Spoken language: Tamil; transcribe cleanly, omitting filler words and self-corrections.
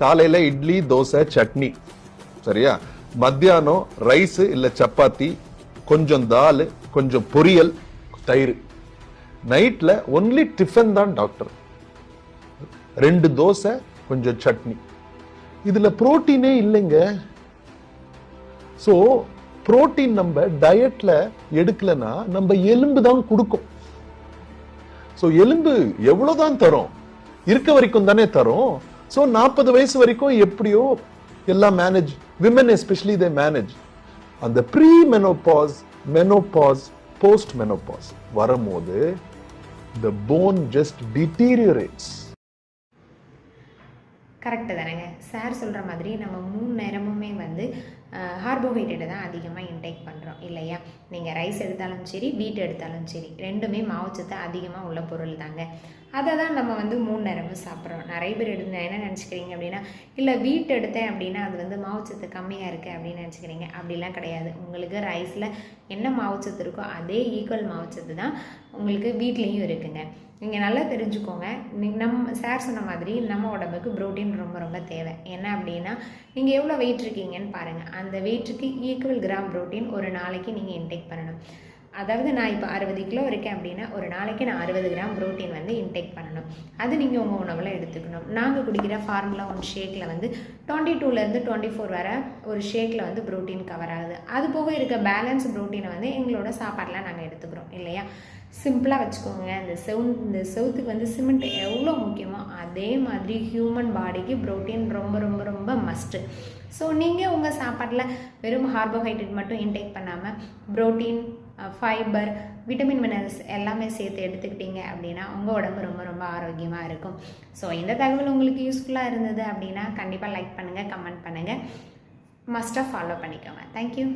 காலையில இட்லி தோசை சட்னி சரியா, மத்தியானம் ரைஸ் இல்ல சப்பாத்தி, கொஞ்சம் தால், கொஞ்சம் பொரியல், தயிர். நைட்ல ஒன்லி டிஃபன் தான் டாக்டர். 2 தோசை கொஞ்சம் சட்னி. இதுல புரோட்டீனே இல்லைங்க. சோ புரோட்டீன் நம்ம டயட்ல எடுக்கலனா நம்ம எலும்பு தான் கொடுக்கும். சோ எலும்பு எவ்வளவுதான் தரும், இருக்க வரைக்கும் தானே தரும். சோ 40 வயசு வரைக்கும் எப்படியோ எல்லாம் manage, women especially they manage. அந்த pre menopause, menopause, post menopause வரும்போது the bone just deteriorates. Correct தானேங்க. சார் சொல்கிற மாதிரி நம்ம 3 நேரமுமே வந்து கார்போஹைட்ரேட்டை தான் அதிகமாக இன்டேக் பண்ணுறோம் இல்லையா. நீங்கள் ரைஸ் எடுத்தாலும் சரி, வீட் எடுத்தாலும் சரி, ரெண்டுமே மாவுச்சத்து அதிகமாக உள்ள பொருள் தாங்க. அதை தான் நம்ம வந்து 3 நேரமும் சாப்பிட்றோம். நிறைய பேர் என்ன நினச்சிக்கிறீங்க அப்படின்னா, இல்லை வீட் எடுத்தேன் அப்படின்னா அது வந்து மாவுச்சத்து கம்மியாக இருக்குது அப்படின்னு நினச்சிக்கிறீங்க. அப்படிலாம் கிடையாது. உங்களுக்கு ரைஸில் என்ன மாவுச்சத்து இருக்கோ அதே ஈக்குவல் மாவுச்சத்து தான் உங்களுக்கு வீட்லேயும் இருக்குங்க. நீங்கள் நல்லா தெரிஞ்சுக்கோங்க. நம்ம சார் சொன்ன மாதிரி நம்ம உடம்புக்கு ப்ரோட்டீன் ரொம்ப ரொம்ப தேவை. என்ன அப்படின்னா, நீங்கள் எவ்வளோ வெயிட் இருக்கீங்கன்னு பாருங்கள். அந்த வெயிட்டுக்கு ஈக்குவல் கிராம் ப்ரோட்டீன் ஒரு நாளைக்கு நீங்கள் இன்டேக் பண்ணணும். அதாவது நான் இப்போ 60 கிலோ இருக்கேன் அப்படின்னா ஒரு நாளைக்கு நான் 60 கிராம் ப்ரோட்டீன் வந்து இன்டேக் பண்ணணும். அது நீங்கள் உங்கள் உணவில் எடுத்துக்கணும். நாங்கள் குடிக்கிற ஃபார்முலா 1 ஷேக்கில் வந்து 22லேருந்து 24 வரை ஒரு ஷேக்கில் வந்து ப்ரோட்டீன் கவர் ஆகுது. அது போக இருக்க பேலன்ஸ் ப்ரோட்டீனை வந்து எங்களோட சாப்பாட்டில் நாங்கள் எடுத்துக்கிறோம் இல்லையா. சிம்பிளாக வச்சுக்கோங்க. இந்த செவுத்துக்கு வந்து சிமெண்ட் எவ்வளோ முக்கியமோ அதே மாதிரி ஹியூமன் பாடிக்கு ப்ரோட்டீன் ரொம்ப ரொம்ப ரொம்ப மஸ்ட்டு. ஸோ நீங்கள் உங்கள் சாப்பாட்டில் வெறும் கார்போஹைட்ரேட் மட்டும் இன்டேக் பண்ணாமல் ப்ரோட்டீன், ஃபைபர், விட்டமின், மினரல்ஸ் எல்லாமே சேர்த்து எடுத்துக்கிட்டீங்க அப்படின்னா உங்கள் உடம்பு ரொம்ப ரொம்ப ஆரோக்கியமாக இருக்கும். ஸோ இந்த தகவல் உங்களுக்கு யூஸ்ஃபுல்லாக இருந்தது அப்படின்னா கண்டிப்பாக லைக் பண்ணுங்கள், கமெண்ட் பண்ணுங்கள், மஸ்ட்டாக ஃபாலோ பண்ணிக்கோங்க. தேங்க்யூ.